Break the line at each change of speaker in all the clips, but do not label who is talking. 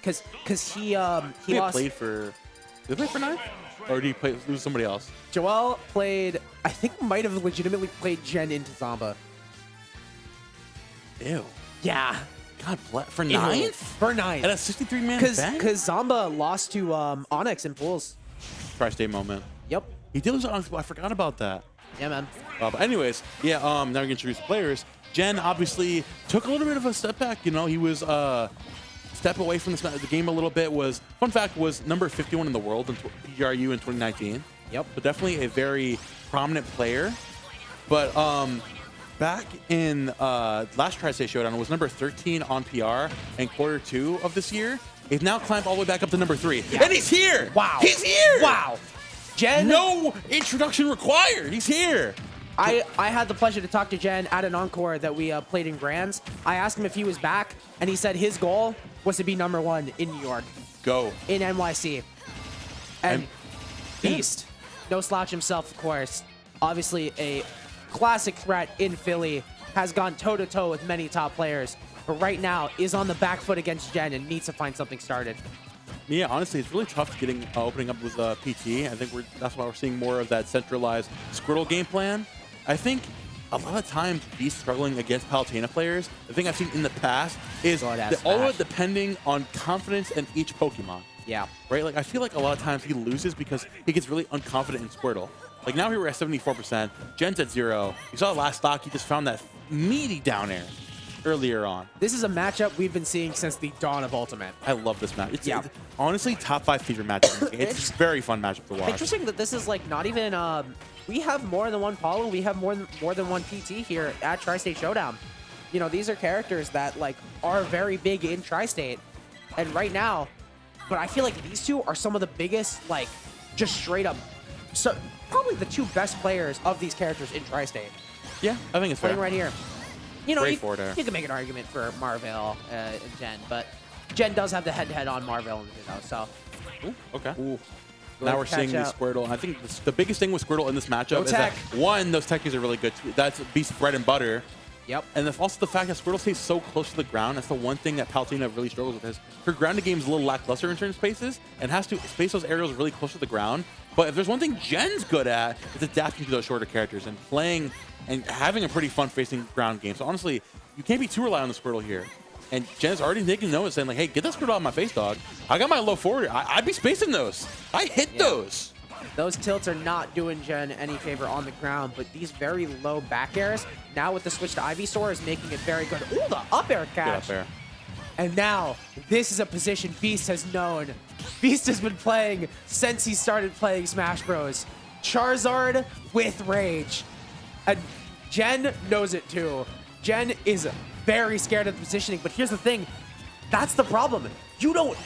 because he
He
lost.
played for. Did he play for 9? Or did he play lose somebody else?
Joel played. I think might have legitimately played Jen into Zamba.
Ew.
Yeah.
God bless. For
Ew.
9th?
For 9.
At a 63-man bench?
Because Zamba lost to Onyx in pools.
Tri-state moment.
Yep.
He did lose to Onyx. I forgot about that.
Yeah, man.
But anyways, yeah. Now we can introduce the players. Jen obviously took a little bit of a step back. You know, he was step away from the game a little bit. Fun fact was number 51 in the world in PGRU in 2019.
Yep.
But definitely a very prominent player. But back in last Tri-State Showdown, it was number 13 on PR in Q2 of this year. He's now climbed all the way back up to number 3.
Yeah.
And he's here!
Wow.
He's here!
Wow. Jen.
No introduction required. He's here.
I had the pleasure to talk to Jen at an encore that we played in Grands. I asked him if he was back, and he said his goal was to be #1 in New York.
Go.
In NYC. And Beast. No slouch himself, of course. Obviously a classic threat in Philly. Has gone toe-to-toe with many top players. But right now is on the back foot against Jen and needs to find something started.
Yeah, honestly, it's really tough getting opening up with PT. I think that's why we're seeing more of that centralized Squirtle game plan. I think a lot of times he's struggling against Palutena players. The thing I've seen in the past is they're all depending on confidence in each Pokemon.
Yeah.
Right? Like, I feel like a lot of times he loses because he gets really unconfident in Squirtle. Like, now we were at 74%. Jen's at 0. You saw the last stock. He just found that meaty down air earlier on.
This is a matchup we've been seeing since the dawn of Ultimate.
I love this match. It's honestly top 5 favorite matchup. It's a very fun matchup to watch.
Interesting that this is like not even we have more than one Palu, we have more than one PT here at Tri-State Showdown. You know, these are characters that like are very big in Tri-State. And right now, but I feel like these two are some of the biggest, like, just straight up, so probably the 2 best players of these characters in Tri-State.
Yeah, I think it's fair.
Right here. You know, you can make an argument for Marvell and Jen, but Jen does have the head-to-head on Marvell, you know, so.
Ooh, okay. Ooh. Now we're seeing the Squirtle. I think the biggest thing with Squirtle in this matchup is that, one, those techies are really good. That's Beast bread and butter.
Yep.
And also the fact that Squirtle stays so close to the ground. That's the one thing that Palutena really struggles with. Is her grounded game is a little lackluster in certain spaces and has to space those aerials really close to the ground. But if there's one thing Jen's good at, it's adapting to those shorter characters and playing and having a pretty fun facing ground game. So honestly, you can't be too reliant on the Squirtle here. And Jen's already taking notice, saying like, "Hey, get that Squirtle out of my face, dog. I got my low forward. I'd be spacing those. I hit those."
Those tilts are not doing Jen any favor on the ground, but these very low back airs, now with the switch to Ivysaur, is making it very good. Ooh, the up air catch.
Good up air.
And now, this is a position Beast has known. Beast has been playing since he started playing Smash Bros. Charizard with Rage. And Jen knows it too. Jen is very scared of the positioning, but here's the thing. That's the problem. You don't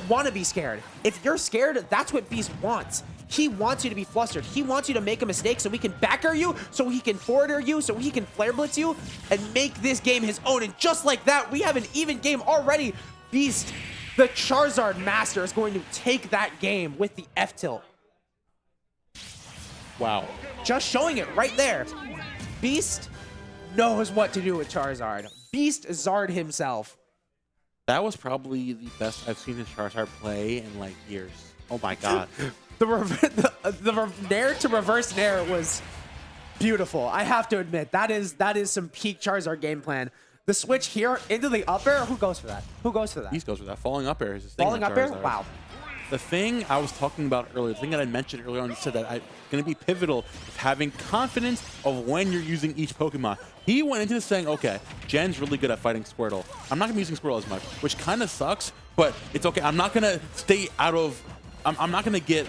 want to be scared. If you're scared, that's what Beast wants. He wants you to be flustered. He wants you to make a mistake so he can back air you, so he can forward air you, so he can flare blitz you, and make this game his own. And just like that, we have an even game already. Beast, the Charizard master, is going to take that game with the F tilt.
Wow.
Just showing it right there. Beast knows what to do with Charizard. Beast Zard himself.
That was probably the best I've seen his Charizard play in like years. Oh my god.
the nair to reverse nair was beautiful. I have to admit, that is some peak Charizard game plan. The switch here into the up air, who goes for that? Who goes for that?
He goes for that. Falling up air is his thing.
Falling up air? Wow.
The thing I was talking about earlier, the thing that I mentioned earlier on, said that going to be pivotal is having confidence of when you're using each Pokemon. He went into this saying, okay, Jen's really good at fighting Squirtle. I'm not going to be using Squirtle as much, which kind of sucks, but it's okay. I'm not going to stay out of... I'm not going to get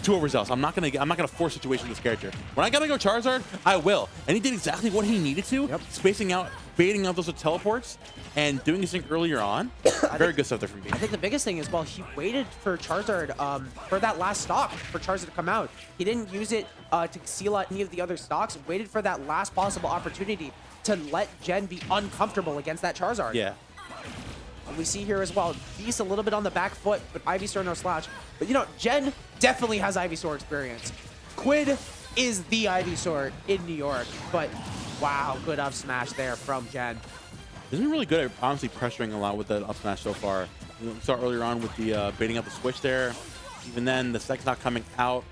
too overzealous. I'm not going to force situation with this character. When I got to go Charizard, I will. And he did exactly what he needed to, spacing out, baiting out those teleports, and doing his thing earlier on. Very good stuff there from me.
I think the biggest thing is, well, he waited for Charizard, for that last stock for Charizard to come out. He didn't use it to seal out any of the other stocks, waited for that last possible opportunity to let Jen be uncomfortable against that Charizard.
Yeah.
And we see here as well, Beast a little bit on the back foot, but Ivysaur no slouch. But you know, Jen definitely has Ivysaur experience. Quid is the Ivysaur in New York, but wow, good up smash there from Jen.
He's been really good at honestly pressuring a lot with that up smash so far. We saw earlier on with the baiting up the switch there. Even then, the sec's not coming out.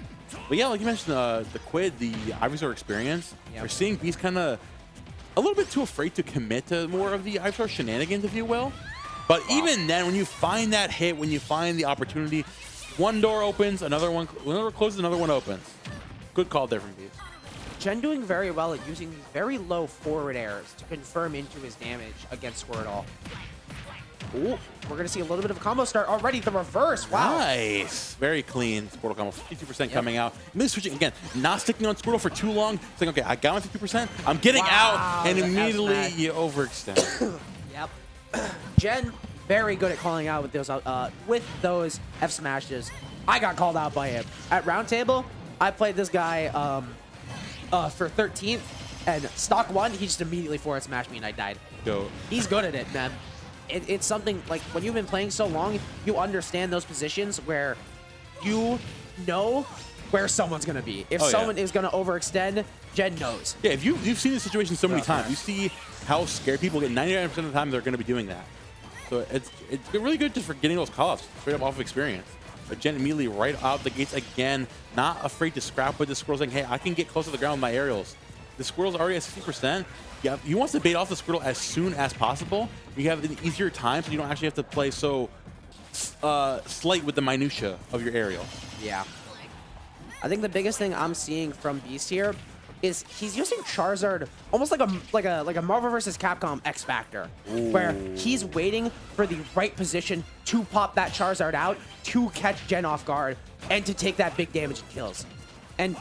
But yeah, like you mentioned, the Quid, the Ivysaur experience, we're seeing Beast kind of a little bit too afraid to commit to more of the Ivysaur shenanigans, if you will. But even then, when you find that hit, when you find the opportunity, one door opens, another one closes, another one opens. Good call there from Beast.
Jen doing very well at using these very low forward airs to confirm into his damage against Squirtle. Ooh, we're going to see a little bit of a combo start already. The reverse. Wow.
Nice. Very clean Squirtle combo. 52% coming out. Immediately switching again. Not sticking on Squirtle for too long. Saying, okay, I got my 50%. I'm getting out. And immediately you overextend.
Yep. Jen, very good at calling out with those F smashes. I got called out by him. At Roundtable, I played this guy for 13th. And stock 1, he just immediately forward smashed me and I died.
Go.
He's good at it, man. It's something like when you've been playing so long, you understand those positions where you know where someone's going to be. If someone is going to overextend, Jen knows.
Yeah, if you've seen this situation so many times. You see how scared people get. 99% of the time, they're going to be doing that. So it's really good just for getting those calls straight up off of experience. But Jen immediately right out the gates again, not afraid to scrap with the Squirrel, saying, hey, I can get close to the ground with my aerials. The Squirrel's already at 60%. Yeah, he wants to bait off the Squirtle as soon as possible. You have an easier time, so you don't actually have to play so slight with the minutia of your aerial.
Yeah. I think the biggest thing I'm seeing from Beast here is he's using Charizard almost like a Marvel vs. Capcom X Factor, where he's waiting for the right position to pop that Charizard out to catch Jen off guard and to take that big damage and kills. And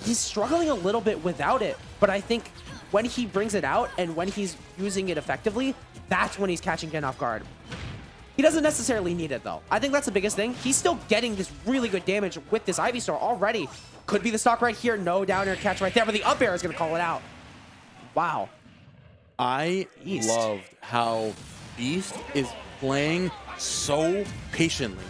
he's struggling a little bit without it, but I think when he brings it out and when he's using it effectively, that's when he's catching Jen off guard. He doesn't necessarily need it, though. I think that's the biggest thing. He's still getting this really good damage with this Ivysaur already. Could be the stock right here. No down air catch right there, but the up air is going to call it out. Wow.
I loved how Beast is playing so patiently.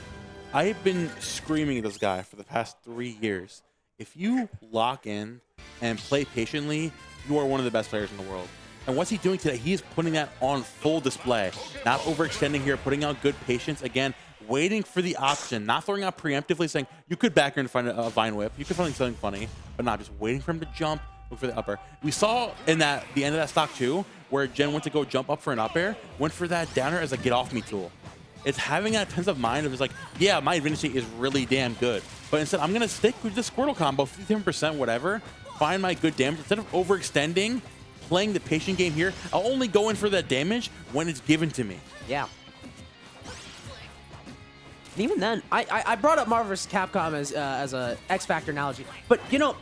I've been screaming at this guy for the past 3 years. If you lock in and play patiently, you are one of the best players in the world. And what's he doing today? He is putting that on full display. Not overextending here, putting out good patience. Again, waiting for the option, not throwing out preemptively, saying you could back here and find a Vine Whip. You could find something funny, but not just waiting for him to jump, look for the upper. We saw in the end of that stock too, where Jen went to go jump up for an up air, went for that downer as a get off me tool. It's having that sense of mind of just like, yeah, my advantage is really damn good. But instead, I'm going to stick with the Squirtle combo, 57%, whatever, find my good damage. Instead of overextending, playing the patient game here, I'll only go in for that damage when it's given to me.
Yeah. And even then, I brought up Marvel vs. Capcom as a X Factor analogy, but you know,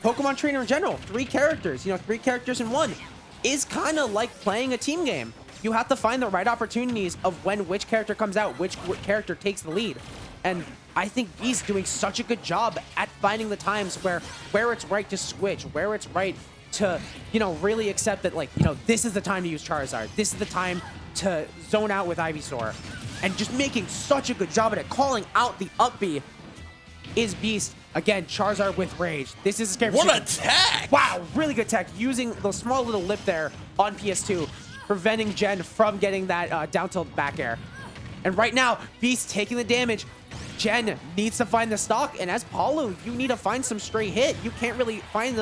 Pokemon Trainer in general, 3 characters, 3 characters in one, is kind of like playing a team game. You have to find the right opportunities of when which character comes out, which character takes the lead. And I think he's doing such a good job at finding the times where it's right to switch, where it's right to, really accept that, like, this is the time to use Charizard. This is the time to zone out with Ivysaur. And just making such a good job at it. Calling out the up B is Beast. Again, Charizard with Rage. This is a scary
What attack!
Wow, really good tech. Using the small little lip there on PS2, preventing Jen from getting that down tilt back air. And right now, Beast taking the damage. Jen needs to find the stock, and as Palu, you need to find some stray hit. You can't really find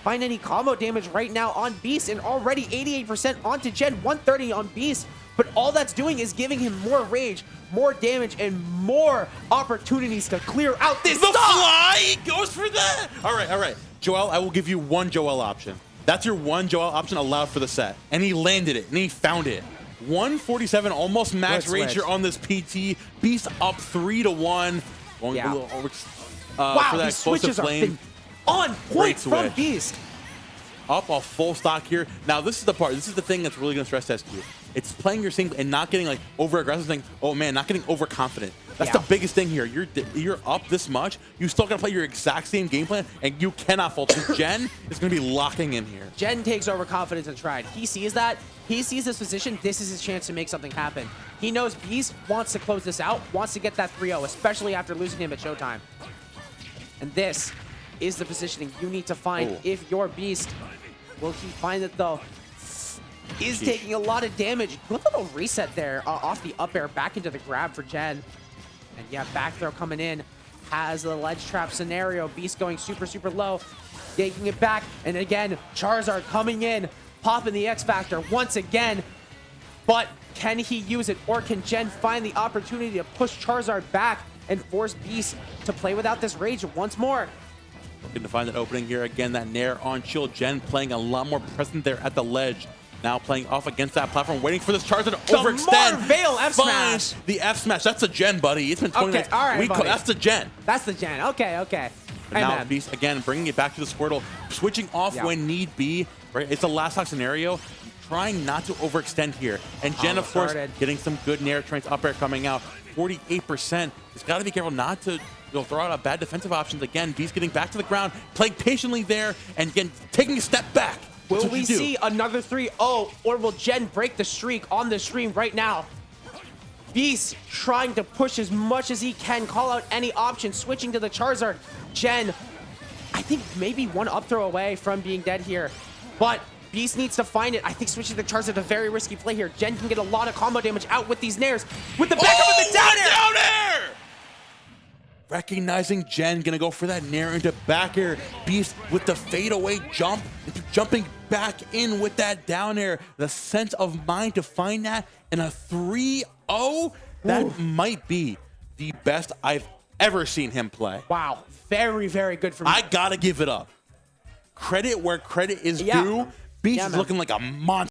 any combo damage right now on Beast, and already 88% onto Jen, 130 on Beast. But all that's doing is giving him more rage, more damage, and more opportunities to clear out this stock.
Fly! He goes for that! All right. Joel, I will give you one Joel option. That's your one Joel option allowed for the set. And he landed it, and he found it. 147, almost max rage here on this PT. Beast up 3-1. Going a little over
wow,
for that
these switches
flame.
are been on point from Beast.
Up a full stock here. Now, this is the part. This is the thing that's really going to stress test you. It's playing your single and not getting like over aggressive, saying, oh man, not getting overconfident. That's the biggest thing here. You're up this much. You still got to play your exact same game plan, and you cannot fault. Jen is going to be locking in here.
Jen takes overconfidence and tried. He sees that. He sees this position. This is his chance to make something happen. He knows Beast wants to close this out, wants to get that 3-0, especially after losing him at Showtime. And this is the positioning you need to find if you're Beast. Will he find it though? is
Sheesh.
taking a lot of damage. Good little reset there off the up air back into the grab for Jen. And yeah, back throw coming in. Has the ledge trap scenario. Beast going super, super low. Taking it back. And again, Charizard coming in. Popping the X Factor once again. But can he use it? Or can Jen find the opportunity to push Charizard back and force Beast to play without this rage once more?
Looking to find that opening here again. That Nair on shield. Jen playing a lot more present there at the ledge. Now playing off against that platform, waiting for this Charizard to overextend.
Veil F smash.
The F smash. That's a Jen, buddy. It's been 20 minutes.
All right, buddy.
That's the Jen.
That's the Jen. Okay, okay.
And now Beast again bringing it back to the Squirtle, switching off when need be. Right, it's a last stock scenario. Trying not to overextend here. And Jen, of course, getting some good Nair trains up air coming out. 48%. He's got to be careful not to throw out a bad defensive options. Again, Beast getting back to the ground, playing patiently there, and again taking a step back.
Will we see another 3-0, or will Jen break the streak on the stream right now? Beast trying to push as much as he can, call out any option, switching to the Charizard. Jen, I think maybe one up throw away from being dead here, but Beast needs to find it. I think switching to the Charizard a very risky play here. Jen can get a lot of combo damage out with these Nairs. With the backup of the down air!
Recognizing Jen, gonna go for that Nair into back air. Beast with the fadeaway jump, jumping back in with that down air. The sense of mind to find that in a 3-0, that might be the best I've ever seen him play.
Wow, very, very good for me.
I gotta give it up. Credit where credit is due. Beast is looking like a monster.